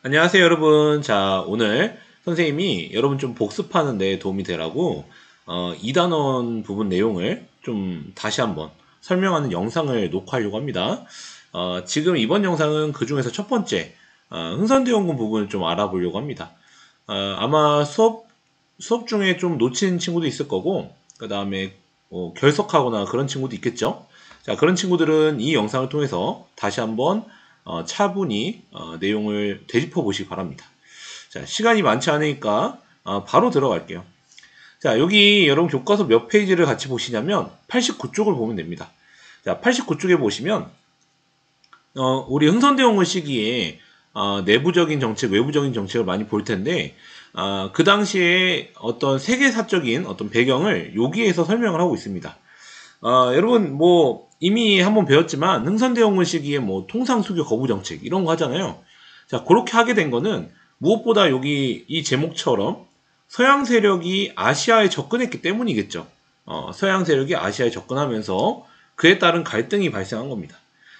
안녕하세요, 여러분. 자, 오늘 선생님이 여러분 좀 복습하는 데 도움이 되라고 2단원 부분 내용을 좀 다시 한번 설명하는 영상을 녹화하려고 합니다. 지금 이번 영상은 그 중에서 첫 번째 흥선대원군 부분을 좀 알아보려고 합니다. 아마 수업 중에 좀 놓친 친구도 있을 거고, 그 다음에 결석하거나 그런 친구도 있겠죠. 자, 그런 친구들은 이 영상을 통해서 다시 한번 차분히 내용을 되짚어 보시기 바랍니다. 자, 시간이 많지 않으니까 바로 들어갈게요. 자, 여기 여러분 교과서 몇 페이지를 같이 보시냐면 89쪽을 보면 됩니다. 자, 89쪽에 보시면 우리 흥선대원군 시기에 내부적인 정책, 외부적인 정책을 많이 볼 텐데 그 당시에 어떤 세계사적인 어떤 배경을 여기에서 설명을 하고 있습니다. 여러분 뭐 이미 한번 배웠지만 흥선대원군 시기에 뭐 통상수교 거부 정책 이런 거 하잖아요. 자, 그렇게 하게 된 거는 무엇보다 여기 이 제목처럼 서양 세력이 아시아에 접근했기 때문이겠죠. 서양 세력이 아시아에 접근하면서 그에 따른 갈등이 발생한 겁니다.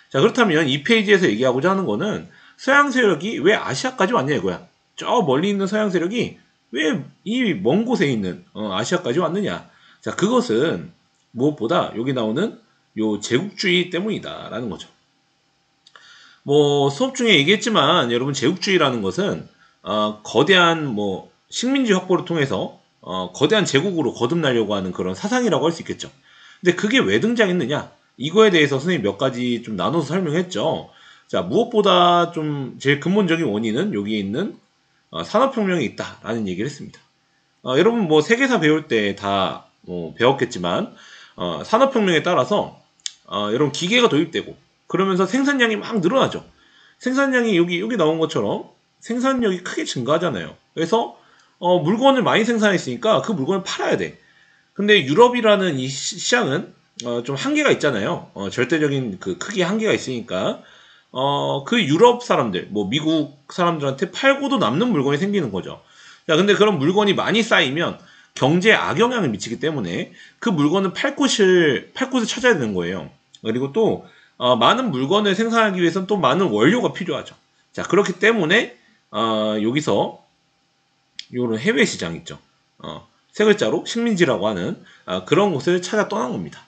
자, 그렇다면 이 페이지에서 얘기하고자 하는 거는 서양 세력이 왜 아시아까지 왔냐 이거야. 저 멀리 있는 서양 세력이 왜 이 먼 곳에 있는 아시아까지 왔느냐. 자, 그것은 무엇보다 여기 나오는 요 제국주의 때문이다라는 거죠. 뭐 수업 중에 얘기했지만 여러분 제국주의라는 것은 거대한 뭐 식민지 확보를 통해서 거대한 제국으로 거듭나려고 하는 그런 사상이라고 할 수 있겠죠. 근데 그게 왜 등장했느냐? 이거에 대해서 선생님 몇 가지 좀 나눠서 설명했죠. 자, 무엇보다 좀 제일 근본적인 원인은 여기에 있는 산업혁명이 있다라는 얘기를 했습니다. 여러분 뭐 세계사 배울 때 다 배웠겠지만 산업혁명에 따라서 여러분 기계가 도입되고 그러면서 생산량이 막 늘어나죠. 생산량이 여기 나온 것처럼 생산력이 크게 증가하잖아요. 그래서 물건을 많이 생산했으니까 그 물건을 팔아야 돼. 근데 유럽이라는 이 시장은 좀 한계가 있잖아요. 절대적인 그 크기의 한계가 있으니까 그 유럽 사람들, 뭐 미국 사람들한테 팔고도 남는 물건이 생기는 거죠. 자, 근데 그런 물건이 많이 쌓이면 경제에 악영향을 미치기 때문에 그 물건을 팔 곳을 찾아야 되는 거예요. 그리고 또 많은 물건을 생산하기 위해서는 또 많은 원료가 필요하죠. 자, 그렇기 때문에 여기서 요런 해외 시장 있죠. 세 글자로 식민지라고 하는 그런 곳을 찾아 떠난 겁니다.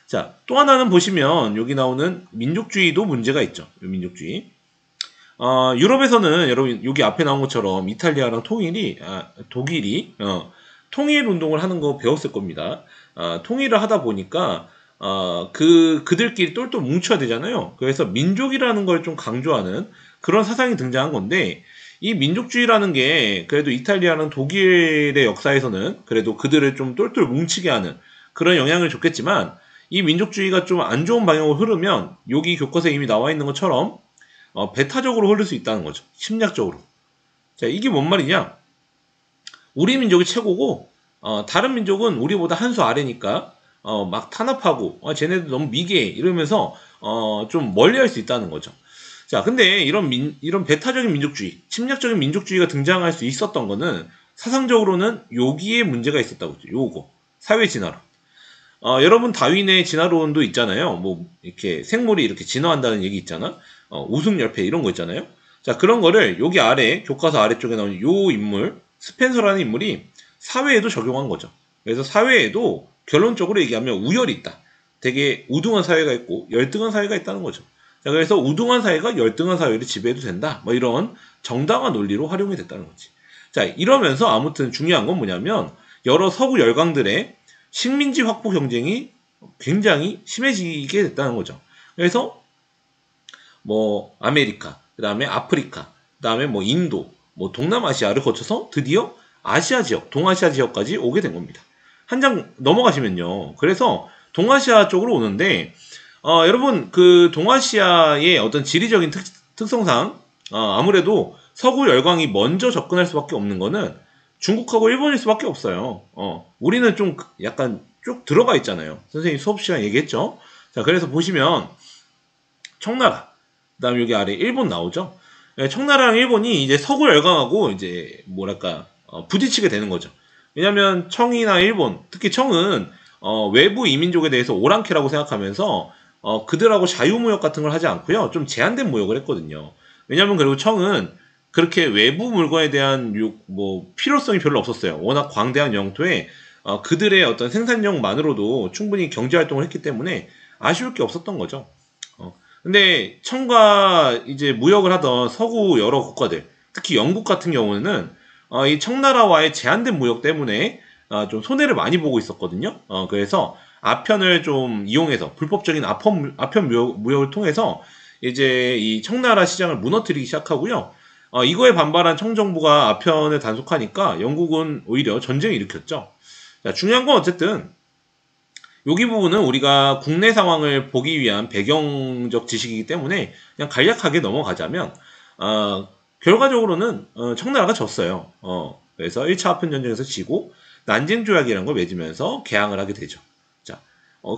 자, 또 하나는 보시면 여기 나오는 민족주의도 문제가 있죠. 민족주의. 유럽에서는 여러분 여기 앞에 나온 것처럼 이탈리아랑 독일이 통일 운동을 하는 거 배웠을 겁니다. 통일을 하다 보니까 그들끼리 똘똘 뭉쳐야 되잖아요. 그래서 민족이라는 걸 좀 강조하는 그런 사상이 등장한 건데 이 민족주의라는 게 그래도 이탈리아랑 독일의 역사에서는 그래도 그들을 좀 똘똘 뭉치게 하는 그런 영향을 줬겠지만 이 민족주의가 좀 안 좋은 방향으로 흐르면 여기 교과서에 이미 나와 있는 것처럼 배타적으로 흐를 수 있다는 거죠. 심리학적으로. 자, 이게 뭔 말이냐? 우리 민족이 최고고 다른 민족은 우리보다 한 수 아래니까 막 탄압하고 쟤네들 너무 미개해 이러면서 좀 멀리할 수 있다는 거죠. 자, 근데 이런 배타적인 민족주의, 침략적인 민족주의가 등장할 수 있었던 거는 사상적으로는 여기에 문제가 있었다고 그죠. 요거 사회 진화론. 여러분 다윈의 진화론도 있잖아요. 뭐 이렇게 생물이 이렇게 진화한다는 얘기 있잖아. 우승열패 이런 거 있잖아요. 자, 그런 거를 여기 아래 교과서 아래쪽에 나오는 요 인물 스펜서라는 인물이 사회에도 적용한 거죠. 그래서 사회에도 결론적으로 얘기하면 우열이 있다. 되게 우등한 사회가 있고 열등한 사회가 있다는 거죠. 자, 그래서 우등한 사회가 열등한 사회를 지배해도 된다. 뭐 이런 정당한 논리로 활용이 됐다는 거지. 자, 이러면서 아무튼 중요한 건 뭐냐면 여러 서구 열강들의 식민지 확보 경쟁이 굉장히 심해지게 됐다는 거죠. 그래서 뭐 아메리카, 그다음에 아프리카, 그다음에 뭐 인도, 뭐 동남아시아를 거쳐서 드디어 아시아 지역, 동아시아 지역까지 오게 된 겁니다. 한 장 넘어가시면요. 그래서 동아시아 쪽으로 오는데 여러분 그 동아시아의 어떤 지리적인 특성상 아무래도 서구 열강이 먼저 접근할 수밖에 없는 거는 중국하고 일본일 수밖에 없어요. 우리는 좀 약간 쭉 들어가 있잖아요. 선생님 수업 시간 얘기했죠. 자, 그래서 보시면 청나라, 그다음 여기 아래 일본 나오죠. 예, 청나라랑 일본이 이제 서구 열강하고 이제 뭐랄까 부딪히게 되는 거죠. 왜냐하면 청이나 일본, 특히 청은 외부 이민족에 대해서 오랑캐라고 생각하면서 그들하고 자유무역 같은 걸 하지 않고요. 좀 제한된 무역을 했거든요. 왜냐하면 그리고 청은 그렇게 외부 물건에 대한 필요성이 별로 없었어요. 워낙 광대한 영토에 그들의 어떤 생산력만으로도 충분히 경제 활동을 했기 때문에 아쉬울 게 없었던 거죠. 근데 청과 이제 무역을 하던 서구 여러 국가들, 특히 영국 같은 경우는 이 청나라와의 제한된 무역 때문에 좀 손해를 많이 보고 있었거든요. 그래서 아편을 좀 이용해서 불법적인 아편 무역을 통해서 이제 이 청나라 시장을 무너뜨리기 시작하고요. 이거에 반발한 청정부가 아편을 단속하니까 영국은 오히려 전쟁을 일으켰죠. 자, 중요한 건 어쨌든 여기 부분은 우리가 국내 상황을 보기 위한 배경적 지식이기 때문에 그냥 간략하게 넘어가자면 결과적으로는 청나라가 졌어요. 그래서 1차 아편전쟁에서 지고 난징 조약이라는 걸 맺으면서 개항을 하게 되죠. 자,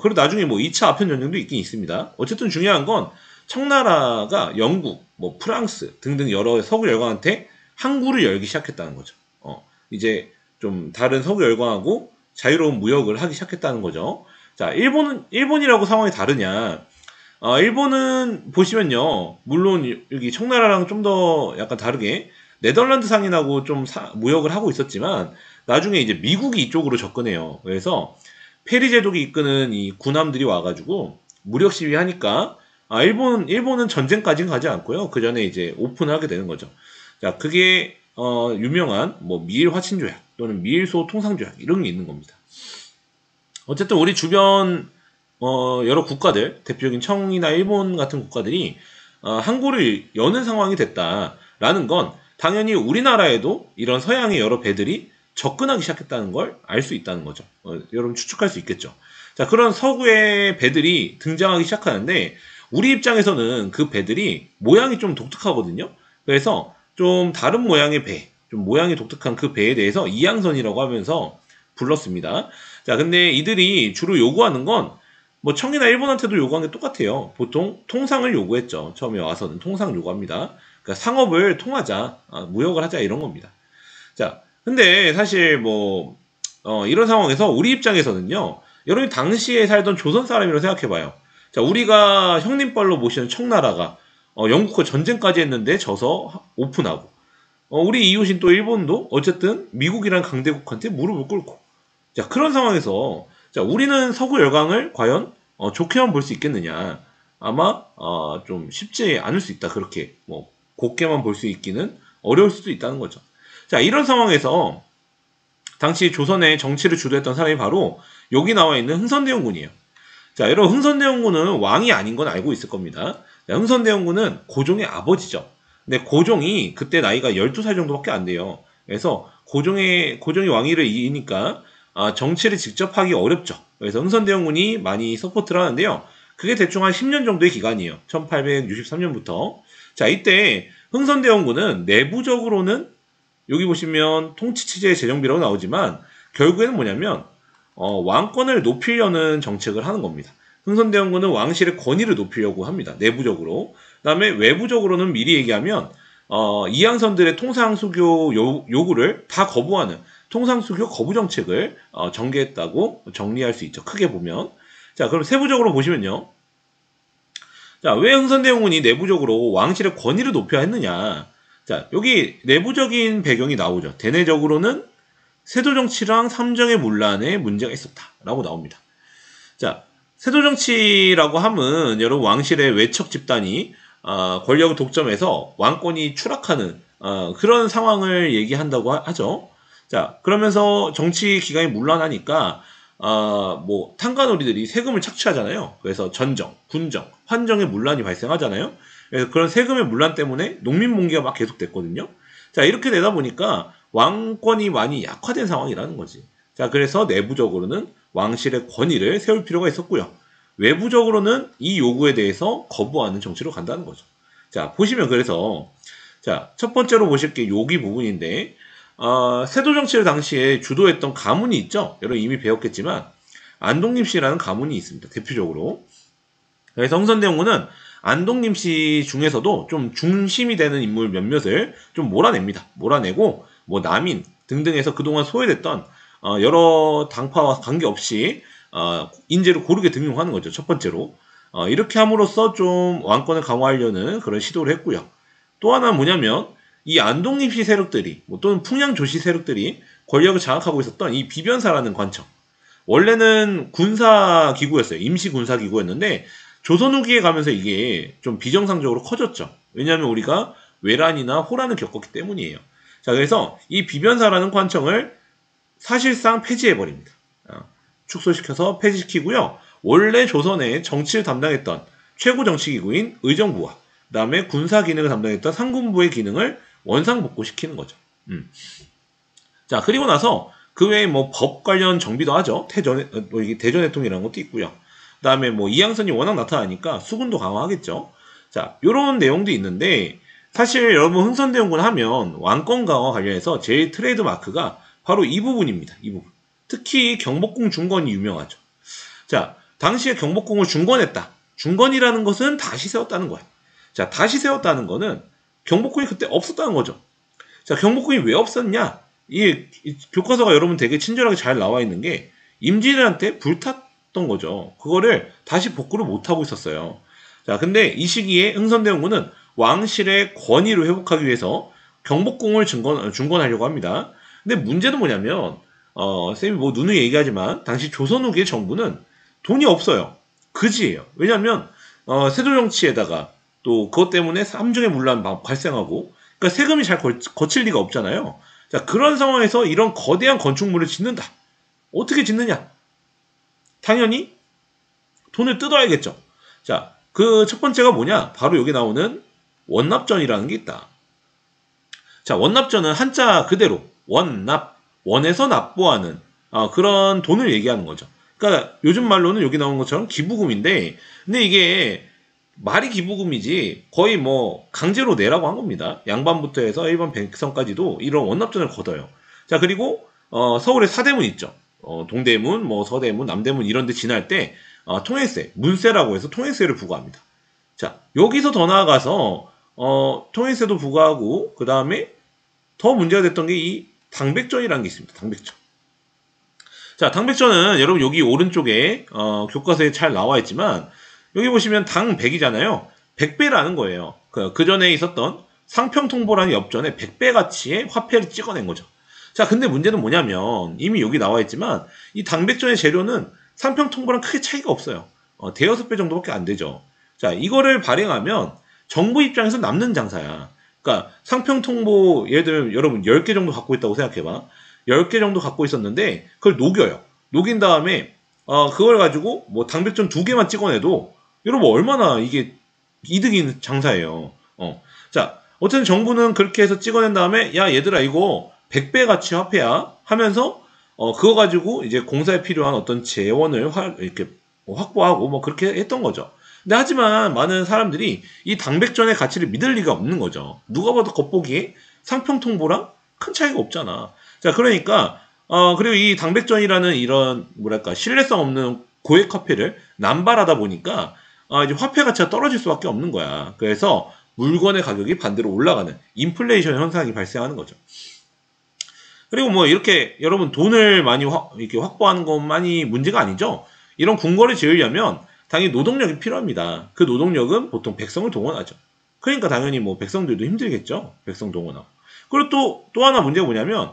그리고 나중에 2차 아편전쟁도 있긴 있습니다. 어쨌든 중요한 건 청나라가 영국, 프랑스 등등 여러 서구 열강한테 항구를 열기 시작했다는 거죠. 이제 좀 다른 서구 열강하고 자유로운 무역을 하기 시작했다는 거죠. 자, 일본이라고 상황이 다르냐? 일본은 보시면요, 물론 여기 청나라랑 좀 더 약간 다르게 네덜란드 상인하고 좀 무역을 하고 있었지만 나중에 이제 미국이 이쪽으로 접근해요. 그래서 페리 제독이 이끄는 이 군함들이 와가지고 무력 시위하니까 일본은 전쟁까지는 가지 않고요. 그 전에 이제 오픈하게 되는 거죠. 자, 그게 유명한 미일 화친 조약 또는 미일소 통상 조약 이런 게 있는 겁니다. 어쨌든 우리 주변 여러 국가들, 대표적인 청이나 일본 같은 국가들이 항구를 여는 상황이 됐다라는 건 당연히 우리나라에도 이런 서양의 여러 배들이 접근하기 시작했다는 걸 알 수 있다는 거죠. 여러분 추측할 수 있겠죠. 자, 그런 서구의 배들이 등장하기 시작하는데 우리 입장에서는 그 배들이 모양이 좀 독특하거든요. 그래서 좀 다른 모양의 배, 좀 모양이 독특한 그 배에 대해서 이양선이라고 하면서 불렀습니다. 자, 근데 이들이 주로 요구하는 건 청이나 일본한테도 요구한 게 똑같아요. 보통 통상을 요구했죠. 처음에 와서는 통상 요구합니다. 그러니까 상업을 통하자, 무역을 하자 이런 겁니다. 자, 근데 사실 이런 상황에서 우리 입장에서는요. 여러분이 당시에 살던 조선 사람이라고 생각해봐요. 자, 우리가 형님뻘로 모시는 청나라가 영국과 전쟁까지 했는데 져서 오픈하고 우리 이웃인 또 일본도 어쨌든 미국이란 강대국한테 무릎을 꿇고 자, 그런 상황에서 자, 우리는 서구 열강을 과연 좋게만 볼 수 있겠느냐? 아마 좀 쉽지 않을 수 있다. 그렇게 곱게만 볼 수 있기는 어려울 수도 있다는 거죠. 자, 이런 상황에서 당시 조선의 정치를 주도했던 사람이 바로 여기 나와 있는 흥선대원군이에요. 자, 여러분 흥선대원군은 왕이 아닌 건 알고 있을 겁니다. 자, 흥선대원군은 고종의 아버지죠. 근데 고종이 그때 나이가 12살 정도밖에 안 돼요. 그래서 고종이 왕위를 이으니까 정치를 직접 하기 어렵죠. 그래서 흥선대원군이 많이 서포트를 하는데요. 그게 대충 한 10년 정도의 기간이에요. 1863년부터. 자, 이때 흥선대원군은 내부적으로는 여기 보시면 통치체제의 재정비라고 나오지만 결국에는 뭐냐면 왕권을 높이려는 정책을 하는 겁니다. 흥선대원군은 왕실의 권위를 높이려고 합니다. 내부적으로. 그다음에 외부적으로는 미리 얘기하면 이양선들의 통상수교 요구를 다 거부하는 통상수교 거부 정책을 전개했다고 정리할 수 있죠. 크게 보면. 자, 그럼 세부적으로 보시면요. 자, 왜 흥선대원군이 내부적으로 왕실의 권위를 높여야 했느냐. 자, 여기 내부적인 배경이 나오죠. 대내적으로는 세도정치랑 삼정의 문란에 문제가 있었다라고 나옵니다. 자, 세도정치라고 하면 여러분 왕실의 외척 집단이 권력을 독점해서 왕권이 추락하는 그런 상황을 얘기한다고 하죠. 자, 그러면서 정치 기강이 문란하니까 탕가놀이들이 세금을 착취하잖아요. 그래서 전정, 군정, 환정의 문란이 발생하잖아요. 그래서 그런 세금의 문란 때문에 농민 봉기가 막 계속됐거든요. 자, 이렇게 되다 보니까 왕권이 많이 약화된 상황이라는 거지. 자, 그래서 내부적으로는 왕실의 권위를 세울 필요가 있었고요. 외부적으로는 이 요구에 대해서 거부하는 정치로 간다는 거죠. 자, 보시면 그래서 자, 첫 번째로 보실 게 여기 부분인데 세도 정치를 당시에 주도했던 가문이 있죠. 여러분 이미 배웠겠지만 안동림 씨라는 가문이 있습니다. 대표적으로. 그래서 흥선대원군은 안동림 씨 중에서도 좀 중심이 되는 인물 몇몇을 좀 몰아냅니다. 몰아내고 남인 등등해서 그동안 소외됐던 여러 당파와 관계없이 인재를 고르게 등용하는 거죠. 첫 번째로. 이렇게 함으로써 좀 왕권을 강화하려는 그런 시도를 했고요. 또 하나는 뭐냐면 이 안독립시 세력들이 또는 풍양조시 세력들이 권력을 장악하고 있었던 이 비변사라는 관청. 원래는 군사기구였어요. 임시군사기구였는데 조선 후기에 가면서 이게 좀 비정상적으로 커졌죠. 왜냐하면 우리가 외란이나 호란을 겪었기 때문이에요. 자, 그래서 이 비변사라는 관청을 사실상 폐지해버립니다. 축소시켜서 폐지시키고요. 원래 조선의 정치를 담당했던 최고 정치기구인 의정부와 그 다음에 군사 기능을 담당했던 상군부의 기능을 원상복구시키는 거죠. 자, 그리고 나서 그 외에 뭐 법 관련 정비도 하죠. 대전해통이라는 것도 있고요. 그 다음에 뭐 이양선이 워낙 나타나니까 수군도 강화하겠죠. 자, 요런 내용도 있는데 사실 여러분 흥선대원군 하면 왕권 강화 관련해서 제일 트레이드 마크가 바로 이 부분입니다. 이 부분. 특히 경복궁 중건이 유명하죠. 자, 당시에 경복궁을 중건했다. 중건이라는 것은 다시 세웠다는 거예요. 자, 다시 세웠다는 거는 경복궁이 그때 없었다는 거죠. 자, 경복궁이 왜 없었냐? 이 교과서가 여러분 되게 친절하게 잘 나와 있는 게 임진왜란 불탔던 거죠. 그거를 다시 복구를 못하고 있었어요. 자, 근데 이 시기에 흥선대원군은 왕실의 권위를 회복하기 위해서 경복궁을 중건하려고 합니다. 근데 문제는 뭐냐면 쌤이 뭐 누누이 얘기하지만 당시 조선 후기의 정부는 돈이 없어요. 그지예요. 왜냐하면 세조 정치에다가 또 그것 때문에 삼중의 문란 발생하고 그러니까 세금이 잘 거칠 리가 없잖아요. 자, 그런 상황에서 이런 거대한 건축물을 짓는다. 어떻게 짓느냐? 당연히 돈을 뜯어야겠죠. 자, 그 첫 번째가 뭐냐? 바로 여기 나오는 원납전이라는 게 있다. 자, 원납전은 한자 그대로 원납, 원에서 납부하는 그런 돈을 얘기하는 거죠. 그러니까 요즘 말로는 여기 나오는 것처럼 기부금인데 근데 이게 말이 기부금이지 거의 뭐 강제로 내라고 한 겁니다. 양반부터 해서 일반 백성까지도 이런 원납전을 걷어요. 자, 그리고 서울에 사대문 있죠. 동대문, 뭐 서대문, 남대문 이런 데 지날 때 통행세, 문세라고 해서 통행세를 부과합니다. 자, 여기서 더 나아가서 통행세도 부과하고 그 다음에 더 문제가 됐던 게 이 당백전이라는 게 있습니다. 당백전. 자, 당백전은 여러분 여기 오른쪽에 교과서에 잘 나와 있지만 여기 보시면 당백이잖아요. 100배라는 거예요. 그 전에 있었던 상평통보라는 엽전에 100배 가치의 화폐를 찍어낸 거죠. 자, 근데 문제는 뭐냐면 이미 여기 나와 있지만 이 당백전의 재료는 상평통보랑 크게 차이가 없어요. 대여섯 배 정도밖에 안 되죠. 자, 이거를 발행하면 정부 입장에서 남는 장사야. 그러니까 상평통보 예를 들면 여러분 10개 정도 갖고 있다고 생각해봐. 10개 정도 갖고 있었는데 그걸 녹여요. 녹인 다음에 그걸 가지고 뭐 당백전 2개만 찍어내도 여러분 얼마나 이게 이득인 장사예요. 자, 어쨌든 정부는 그렇게 해서 찍어낸 다음에 야 얘들아 이거 100배 가치 화폐야 하면서 그거 가지고 이제 공사에 필요한 어떤 재원을 이렇게 확보하고 뭐 그렇게 했던 거죠. 근데 하지만 많은 사람들이 이 당백전의 가치를 믿을 리가 없는 거죠. 누가 봐도 겉보기에 상평통보랑 큰 차이가 없잖아. 자, 그러니까 그리고 이 당백전이라는 이런 뭐랄까 신뢰성 없는 고액 화폐를 남발하다 보니까 이제 화폐 가치가 떨어질 수밖에 없는 거야. 그래서 물건의 가격이 반대로 올라가는 인플레이션 현상이 발생하는 거죠. 그리고 뭐 이렇게 여러분 돈을 많이 이렇게 확보하는 것만이 문제가 아니죠. 이런 궁궐을 지으려면 당연히 노동력이 필요합니다. 그 노동력은 보통 백성을 동원하죠. 그러니까 당연히 뭐 백성들도 힘들겠죠. 백성 동원하고. 그리고 또 하나 문제가 뭐냐면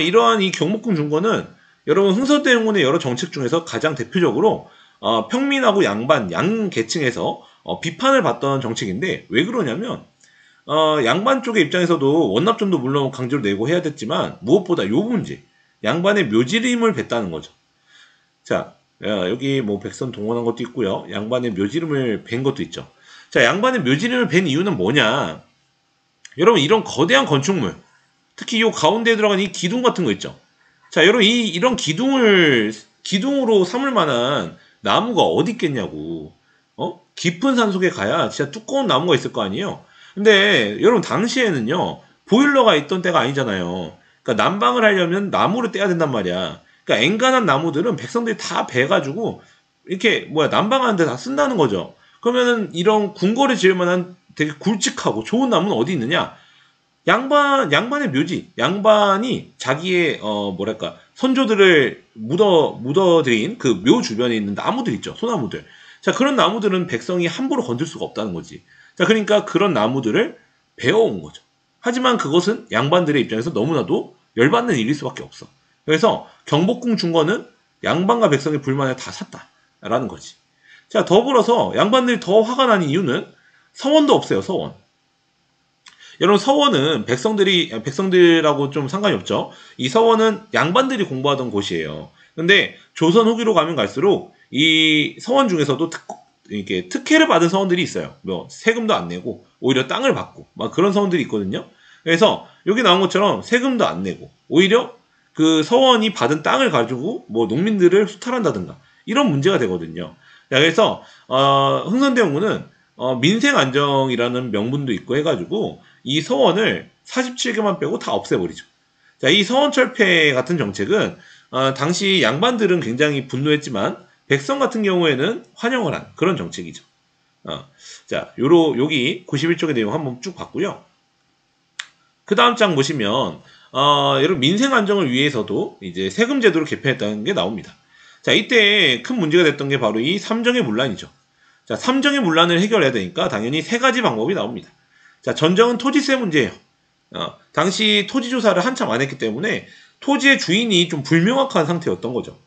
이러한 이 경복궁 중건은 여러분 흥선대원군의 여러 정책 중에서 가장 대표적으로 평민하고 양반, 양 계층에서 비판을 받던 정책인데 왜 그러냐면 양반 쪽의 입장에서도 원납전도 물론 강제로 내고 해야 됐지만 무엇보다 요 문제 양반의 묘지임을 뱉다는 거죠. 자, 여기 뭐 백선 동원한 것도 있고요. 양반의 묘지름을 벤 것도 있죠. 자, 양반의 묘지름을 벤 이유는 뭐냐? 여러분 이런 거대한 건축물, 특히 이 가운데에 들어간 이 기둥 같은 거 있죠. 자, 여러분 이런 기둥으로 삼을 만한 나무가 어디 있겠냐고. 깊은 산 속에 가야 진짜 두꺼운 나무가 있을 거 아니에요. 근데 여러분 당시에는요 보일러가 있던 때가 아니잖아요. 그러니까 난방을 하려면 나무를 떼야 된단 말이야. 그러니까 엔간한 나무들은 백성들이 다 베가지고 이렇게 난방하는데 다 쓴다는 거죠. 그러면은 이런 궁궐을 지을 만한 되게 굵직하고 좋은 나무는 어디 있느냐? 양반의 묘지, 양반이 자기의 뭐랄까 선조들을 묻어들인 그 묘 주변에 있는 나무들 있죠, 소나무들. 자, 그런 나무들은 백성이 함부로 건들 수가 없다는 거지. 자, 그러니까 그런 나무들을 베어온 거죠. 하지만 그것은 양반들의 입장에서 너무나도 열받는 일일 수밖에 없어. 그래서 경복궁 준 거는 양반과 백성의 불만을 다 샀다라는 거지. 자, 더불어서 양반들이 더 화가 난 이유는 서원도 없어요, 서원. 여러분, 서원은 백성들하고 좀 상관이 없죠. 이 서원은 양반들이 공부하던 곳이에요. 근데 조선 후기로 가면 갈수록 이 서원 중에서도 이렇게 특혜를 받은 서원들이 있어요. 뭐 세금도 안 내고 오히려 땅을 받고 막 그런 서원들이 있거든요. 그래서 여기 나온 것처럼 세금도 안 내고 오히려 그 서원이 받은 땅을 가지고 뭐 농민들을 수탈한다든가 이런 문제가 되거든요. 자, 그래서 흥선대원군은 민생안정이라는 명분도 있고 해가지고 이 서원을 47개만 빼고 다 없애버리죠. 자, 이 서원철폐 같은 정책은 당시 양반들은 굉장히 분노했지만 백성 같은 경우에는 환영을 한 그런 정책이죠. 자, 여기 91쪽의 내용 한번 쭉 봤고요. 그 다음 장 보시면 여러분 민생 안정을 위해서도 이제 세금 제도를 개편했다는 게 나옵니다. 자, 이때 큰 문제가 됐던 게 바로 이 삼정의 문란이죠. 자, 삼정의 문란을 해결해야 되니까 당연히 세 가지 방법이 나옵니다. 자, 전정은 토지세 문제예요. 당시 토지 조사를 한참 안 했기 때문에 토지의 주인이 좀 불명확한 상태였던 거죠.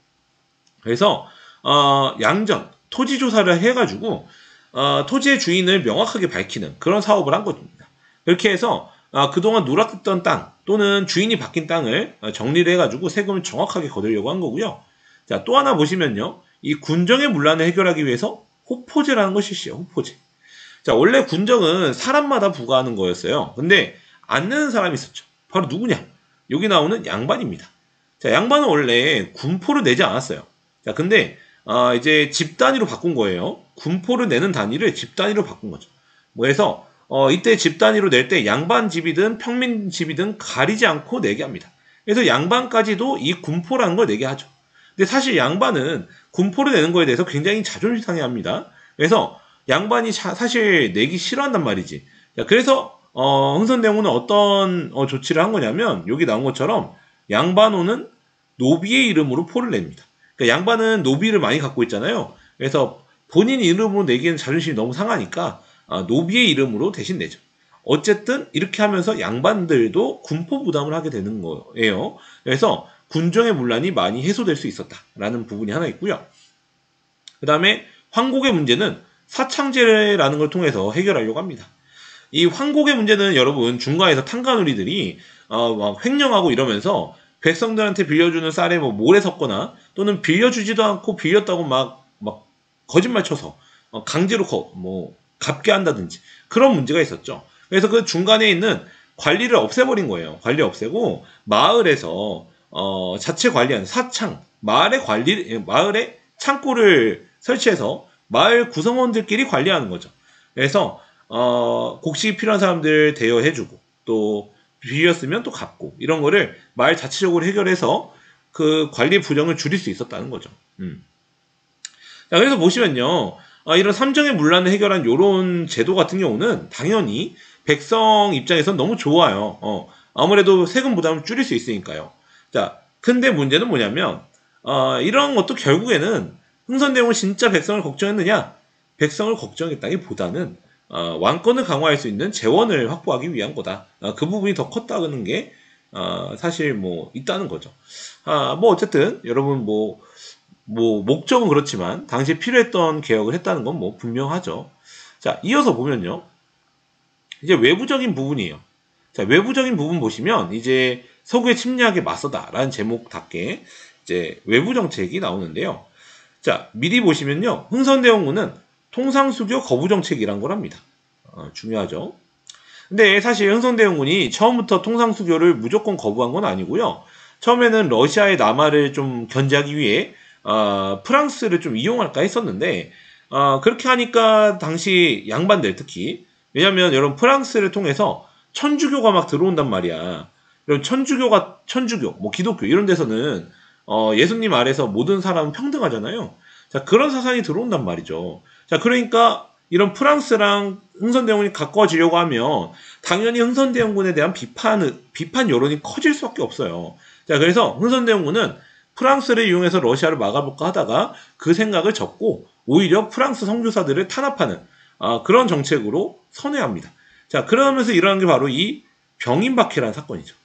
그래서 양전 토지 조사를 해가지고 토지의 주인을 명확하게 밝히는 그런 사업을 한 겁니다. 그렇게 해서 그동안 누락했던 땅 또는 주인이 바뀐 땅을 정리를 해가지고 세금을 정확하게 거두려고 한 거고요. 자, 또 하나 보시면요, 이 군정의 문란을 해결하기 위해서 호포제라는 것이 있어요. 호포제. 자, 원래 군정은 사람마다 부과하는 거였어요. 근데 안 내는 사람이 있었죠. 바로 누구냐? 여기 나오는 양반입니다. 자, 양반은 원래 군포를 내지 않았어요. 자, 근데 이제 집 단위로 바꾼 거예요. 군포를 내는 단위를 집 단위로 바꾼 거죠. 그래서 이때 집 단위로 낼 때 양반 집이든 평민 집이든 가리지 않고 내게 합니다. 그래서 양반까지도 이 군포라는 걸 내게 하죠. 근데 사실 양반은 군포를 내는 거에 대해서 굉장히 자존심 상해합니다. 그래서 양반이 사실 내기 싫어한단 말이지. 자, 그래서 흥선대원군은 어떤 조치를 한 거냐면 여기 나온 것처럼 양반호는 노비의 이름으로 포를 냅니다. 그러니까 양반은 노비를 많이 갖고 있잖아요. 그래서 본인 이름으로 내기에는 자존심이 너무 상하니까 노비의 이름으로 대신 내죠. 어쨌든 이렇게 하면서 양반들도 군포 부담을 하게 되는 거예요. 그래서 군정의 문란이 많이 해소될 수 있었다라는 부분이 하나 있고요. 그 다음에 황곡의 문제는 사창제라는 걸 통해서 해결하려고 합니다. 이 황곡의 문제는 여러분 중간에서 탕가누리들이 막 횡령하고 이러면서 백성들한테 빌려주는 쌀에 뭐 모래 섞거나 또는 빌려주지도 않고 빌렸다고 막 거짓말 쳐서 강제로 갚게 한다든지 그런 문제가 있었죠. 그래서 그 중간에 있는 관리를 없애버린 거예요. 관리 없애고 마을에서 자체 관리하는 사창, 마을에 창고를 설치해서 마을 구성원들끼리 관리하는 거죠. 그래서 곡식이 필요한 사람들 대여해주고 또 빌렸으면 또 갚고 이런 거를 마을 자체적으로 해결해서 그 관리 부정을 줄일 수 있었다는 거죠. 자, 그래서 보시면요, 이런 삼정의 문란을 해결한 이런 제도 같은 경우는 당연히 백성 입장에선 너무 좋아요. 아무래도 세금 부담을 줄일 수 있으니까요. 자, 근데 문제는 뭐냐면 이런 것도 결국에는 흥선대원은 진짜 백성을 걱정했느냐? 백성을 걱정했다기보다는 왕권을 강화할 수 있는 재원을 확보하기 위한 거다. 그 부분이 더 컸다는 게 사실 뭐 있다는 거죠. 뭐 어쨌든 여러분 뭐 목적은 그렇지만 당시에 필요했던 개혁을 했다는 건 뭐 분명하죠. 자, 이어서 보면요, 이제 외부적인 부분이에요. 자, 외부적인 부분 보시면 이제 서구의 침략에 맞서다라는 제목답게 이제 외부 정책이 나오는데요. 자, 미리 보시면요, 흥선대원군은 통상수교 거부 정책이란 걸 합니다. 중요하죠. 근데 사실 흥선대원군이 처음부터 통상수교를 무조건 거부한 건 아니고요. 처음에는 러시아의 남하를 좀 견제하기 위해 프랑스를 좀 이용할까 했었는데 그렇게 하니까 당시 양반들 특히, 왜냐면 여러분 프랑스를 통해서 천주교가 막 들어온단 말이야. 여러분 천주교, 뭐 기독교 이런 데서는 예수님 아래서 모든 사람은 평등하잖아요. 자, 그런 사상이 들어온단 말이죠. 자, 그러니까 이런 프랑스랑 흥선대원군이 가까워지려고 하면 당연히 흥선대원군에 대한 비판 여론이 커질 수밖에 없어요. 자, 그래서 흥선대원군은 프랑스를 이용해서 러시아를 막아볼까 하다가 그 생각을 접고 오히려 프랑스 선교사들을 탄압하는 그런 정책으로 선회합니다. 자, 그러면서 일어난 게 바로 이 병인박해라는 사건이죠.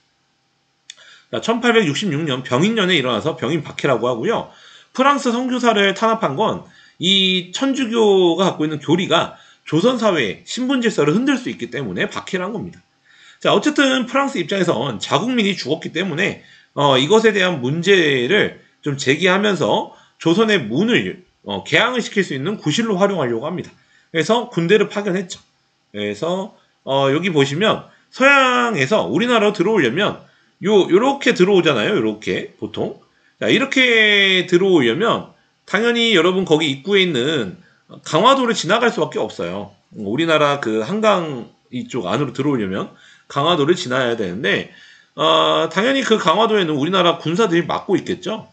1866년 병인년에 일어나서 병인박해라고 하고요. 프랑스 선교사를 탄압한 건 이 천주교가 갖고 있는 교리가 조선 사회의 신분 질서를 흔들 수 있기 때문에 박해를 한 겁니다. 자, 어쨌든 프랑스 입장에선 자국민이 죽었기 때문에 이것에 대한 문제를 좀 제기하면서 조선의 문을 개항을 시킬 수 있는 구실로 활용하려고 합니다. 그래서 군대를 파견했죠. 그래서 여기 보시면 서양에서 우리나라로 들어오려면 요렇게 들어오잖아요. 요렇게 보통. 자, 이렇게 들어오려면 당연히 여러분 거기 입구에 있는 강화도를 지나갈 수밖에 없어요. 우리나라 그 한강 이쪽 안으로 들어오려면 강화도를 지나야 되는데 당연히 그 강화도에는 우리나라 군사들이 막고 있겠죠.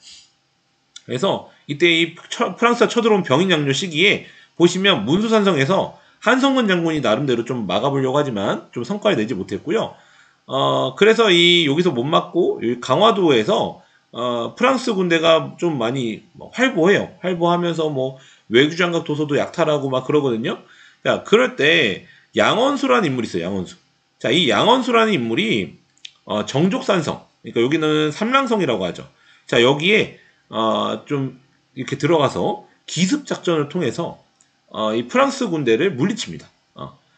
그래서 이때 이 프랑스가 쳐들어온 병인양요 시기에 보시면 문수산성에서 한성근 장군이 나름대로 좀 막아보려고 하지만 좀 성과를 내지 못했고요. 그래서 여기서 못 막고 강화도에서 프랑스 군대가 좀 많이 활보해요. 활보하면서 뭐 외교장각 도서도 약탈하고 막 그러거든요. 자, 그럴 때 양원수라는 인물이 있어요. 양원수. 자, 이 양원수라는 인물이 정족산성, 그러니까 여기는 삼랑성이라고 하죠. 자, 여기에 좀 이렇게 들어가서 기습 작전을 통해서 이 프랑스 군대를 물리칩니다.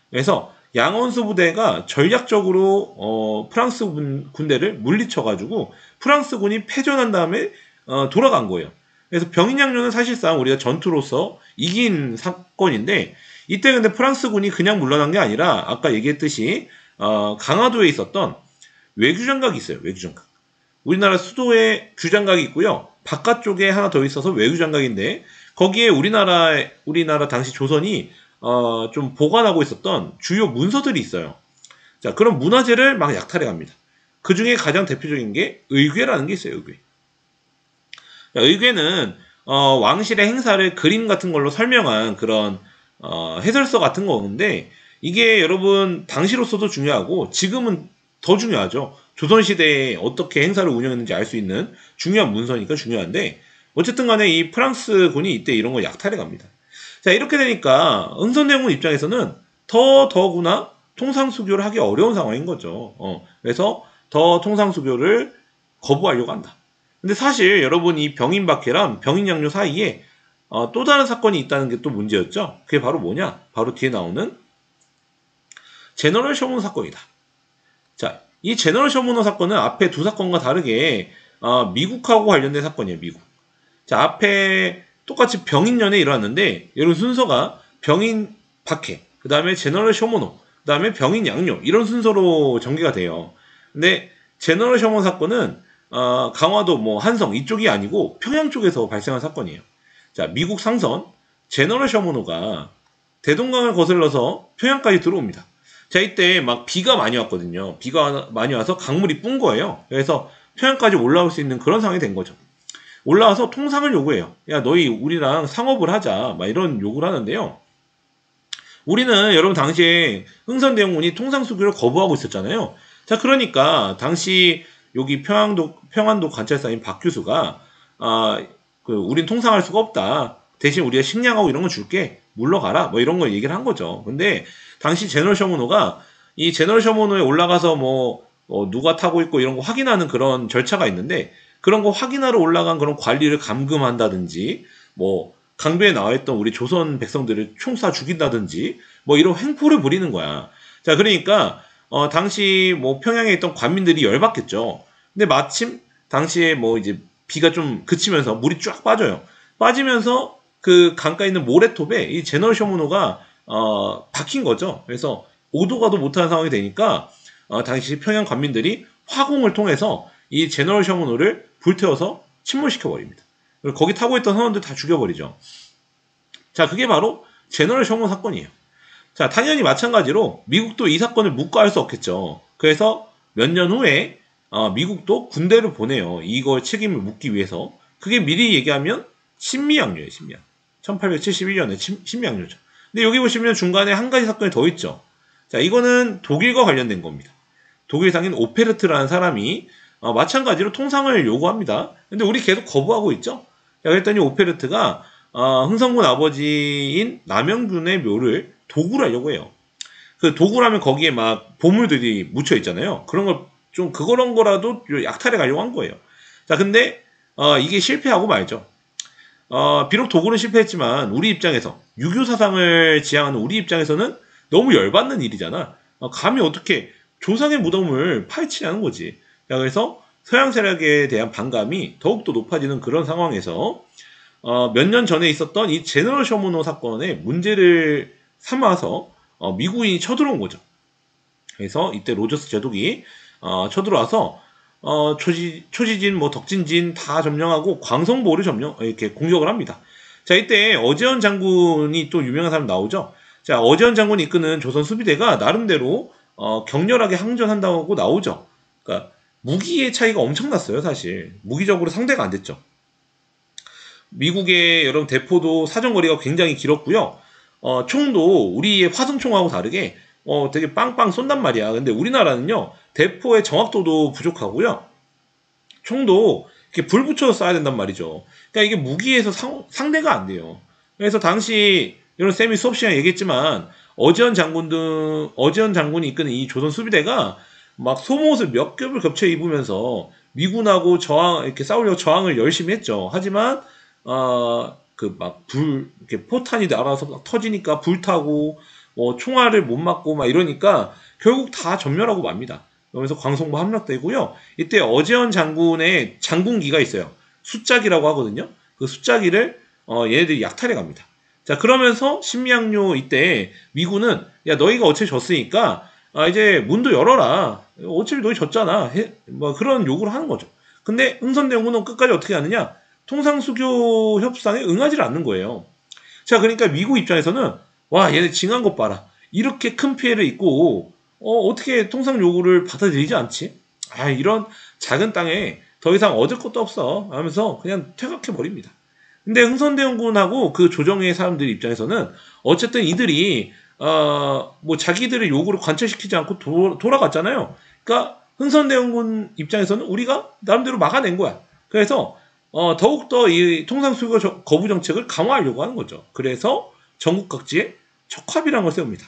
그래서 양원수 부대가 전략적으로 프랑스 군대를 물리쳐가지고 프랑스군이 패전한 다음에 돌아간 거예요. 그래서 병인양요는 사실상 우리가 전투로서 이긴 사건인데 이때 근데 프랑스군이 그냥 물러난 게 아니라 아까 얘기했듯이 강화도에 있었던 외교장각이 있어요. 외교장각. 우리나라 수도에 규장각이 있고요. 바깥쪽에 하나 더 있어서 외교장각인데 거기에 우리나라 당시 조선이 좀 보관하고 있었던 주요 문서들이 있어요. 자, 그런 문화재를 막 약탈해 갑니다. 그 중에 가장 대표적인 게 의궤라는 게 있어요. 의궤. 자, 의궤는 왕실의 행사를 그림 같은 걸로 설명한 그런 해설서 같은 거인데 이게 여러분 당시로서도 중요하고 지금은 더 중요하죠. 조선시대에 어떻게 행사를 운영했는지 알 수 있는 중요한 문서니까 중요한데 어쨌든 간에 이 프랑스군이 이때 이런 걸 약탈해 갑니다. 자, 이렇게 되니까 흥선대원 입장에서는 더구나 통상수교를 하기 어려운 상황인 거죠. 그래서 더 통상수교를 거부하려고 한다. 근데 사실 여러분 이 병인박해랑 병인양요 사이에 또 다른 사건이 있다는 게 또 문제였죠. 그게 바로 뭐냐? 바로 뒤에 나오는 제너럴 셔먼 사건이다. 자, 이 제너럴 셔먼 사건은 앞에 두 사건과 다르게 미국하고 관련된 사건이에요. 미국. 자, 앞에 똑같이 병인년에 일어났는데 여러분 순서가 병인 박해, 그 다음에 제너럴 쇼모노, 그 다음에 병인 양요 이런 순서로 전개가 돼요. 근데 제너럴 쇼모노 사건은 강화도 뭐 한성 이쪽이 아니고 평양 쪽에서 발생한 사건이에요. 자, 미국 상선 제너럴 쇼모노가 대동강을 거슬러서 평양까지 들어옵니다. 자, 이때 막 비가 많이 왔거든요. 비가 많이 와서 강물이 뿜은 거예요. 그래서 평양까지 올라올 수 있는 그런 상황이 된 거죠. 올라와서 통상을 요구해요. 야, 너희 우리랑 상업을 하자. 막 이런 요구를 하는데요. 우리는 여러분 당시에 흥선대원군이 통상수교를 거부하고 있었잖아요. 자, 그러니까 당시 여기 평안도 관찰사인 박 교수가 우린 통상할 수가 없다. 대신 우리가 식량하고 이런 거 줄게. 물러가라. 뭐 이런 걸 얘기를 한 거죠. 근데 당시 제너럴 셔모노가 이 제너럴 셔모노에 올라가서 누가 타고 있고 이런 거 확인하는 그런 절차가 있는데 그런 거 확인하러 올라간 그런 관리를 감금한다든지 뭐 강변에 나와 있던 우리 조선 백성들을 총 쏴 죽인다든지 뭐 이런 횡포를 부리는 거야. 자, 그러니까 당시 뭐 평양에 있던 관민들이 열받겠죠. 근데 마침 당시에 뭐 이제 비가 좀 그치면서 물이 쫙 빠져요. 빠지면서 그 강가에 있는 모래톱에 이 제너럴 셔모노가 박힌 거죠. 그래서 오도 가도 못하는 상황이 되니까 당시 평양 관민들이 화공을 통해서 이 제너럴 셔모노를 불태워서 침몰시켜버립니다. 그리고 거기 타고 있던 선원들 다 죽여버리죠. 자, 그게 바로 제너럴 셔모노 사건이에요. 자, 당연히 마찬가지로 미국도 이 사건을 묵과할 수 없겠죠. 그래서 몇 년 후에 미국도 군대를 보내요. 이걸 책임을 묻기 위해서. 그게 미리 얘기하면 신미양요예요. 신미양. 1871년에 신미양요죠. 근데 여기 보시면 중간에 한 가지 사건이 더 있죠. 자, 이거는 독일과 관련된 겁니다. 독일 상인 오페르트라는 사람이 마찬가지로 통상을 요구합니다. 근데 우리 계속 거부하고 있죠. 자, 그랬더니 오페르트가 흥선군 아버지인 남영균의 묘를 도굴하려고 해요. 그 도구라면 거기에 막 보물들이 묻혀 있잖아요. 그런 걸 좀 그런 거라도 약탈해 가려고 한 거예요. 자, 근데 이게 실패하고 말죠. 비록 도구는 실패했지만 우리 입장에서 유교 사상을 지향하는 우리 입장에서는 너무 열받는 일이잖아. 감히 어떻게 조상의 무덤을 파헤치냐는 거지. 자, 그래서 서양 세력에 대한 반감이 더욱더 높아지는 그런 상황에서 몇 년 전에 있었던 이 제너럴 셔모노 사건의 문제를 삼아서 미국인이 쳐들어온 거죠. 그래서 이때 로저스 제독이 쳐들어와서 초지진, 뭐 덕진진 다 점령하고 광성보를 이렇게 공격을 합니다. 자, 이때 어제언 장군이 또 유명한 사람 나오죠. 자, 어제언 장군이 이끄는 조선 수비대가 나름대로 격렬하게 항전한다고 나오죠. 그러니까 무기의 차이가 엄청났어요, 사실. 무기적으로 상대가 안 됐죠. 미국의 여러분 대포도 사정거리가 굉장히 길었고요. 총도 우리의 화승총하고 다르게 되게 빵빵 쏜단 말이야. 근데 우리나라는요, 대포의 정확도도 부족하고요. 총도 이렇게 불 붙여서 쏴야 된단 말이죠. 그러니까 이게 무기에서 상대가 안 돼요. 그래서 당시 이런 쌤이 수업 시간에 얘기했지만 어지연 장군이 이끄는 이 조선 수비대가 막 속옷을 몇 겹을 겹쳐 입으면서 미군하고 이렇게 싸우려고 저항을 열심히 했죠. 하지만 이렇게 포탄이 날아서 막 터지니까 불타고 총알을 못 맞고 막 이러니까 결국 다 전멸하고 맙니다. 그러면서 광성보 함락되고요. 이때 어제언 장군의 장군기가 있어요. 숫자기라고 하거든요. 그 숫자기를 얘네들이 약탈해 갑니다. 자, 그러면서 신미양요 이때 미군은 야, 너희가 어차피 졌으니까 이제 문도 열어라. 어차피 너희 졌잖아. 뭐 그런 요구를 하는 거죠. 근데 흥선대원군은 끝까지 어떻게 하느냐? 통상수교 협상에 응하지 않는 거예요. 자, 그러니까 미국 입장에서는 와, 얘네 징한 것 봐라. 이렇게 큰 피해를 입고 어떻게 통상 요구를 받아들이지 않지? 이런 작은 땅에 더 이상 얻을 것도 없어 하면서 그냥 퇴각해 버립니다. 근데 흥선대원군하고 그 조정의 사람들 입장에서는 어쨌든 이들이 뭐 자기들의 요구를 관철시키지 않고 돌아갔잖아요. 그러니까 흥선대원군 입장에서는 우리가 나름대로 막아낸 거야. 그래서 더욱더 이 통상수교 거부 정책을 강화하려고 하는 거죠. 그래서 전국 각지에 척화비라는 걸 세웁니다.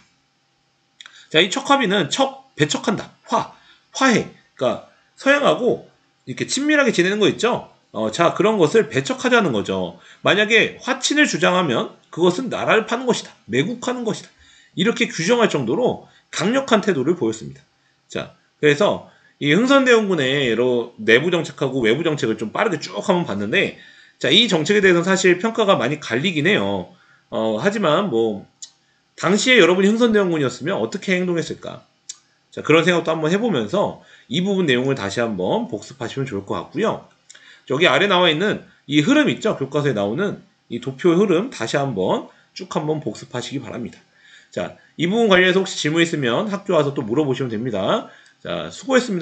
자, 이 척화비는 배척한다. 화해. 그러니까 서양하고 이렇게 친밀하게 지내는 거 있죠? 자, 그런 것을 배척하자는 거죠. 만약에 화친을 주장하면 그것은 나라를 파는 것이다. 매국하는 것이다. 이렇게 규정할 정도로 강력한 태도를 보였습니다. 자, 그래서 이 흥선대원군의 여러 내부 정책하고 외부 정책을 좀 빠르게 쭉 한번 봤는데, 자, 이 정책에 대해서는 사실 평가가 많이 갈리긴 해요. 하지만 뭐 당시에 여러분이 흥선대원군이었으면 어떻게 행동했을까? 자, 그런 생각도 한번 해보면서 이 부분 내용을 다시 한번 복습하시면 좋을 것 같고요. 여기 아래 나와 있는 이 흐름 있죠? 교과서에 나오는 이 도표 흐름 다시 한번 쭉 한번 복습하시기 바랍니다. 자, 이 부분 관련해서 혹시 질문 있으면 학교 와서 또 물어보시면 됩니다. 자, 수고했습니다.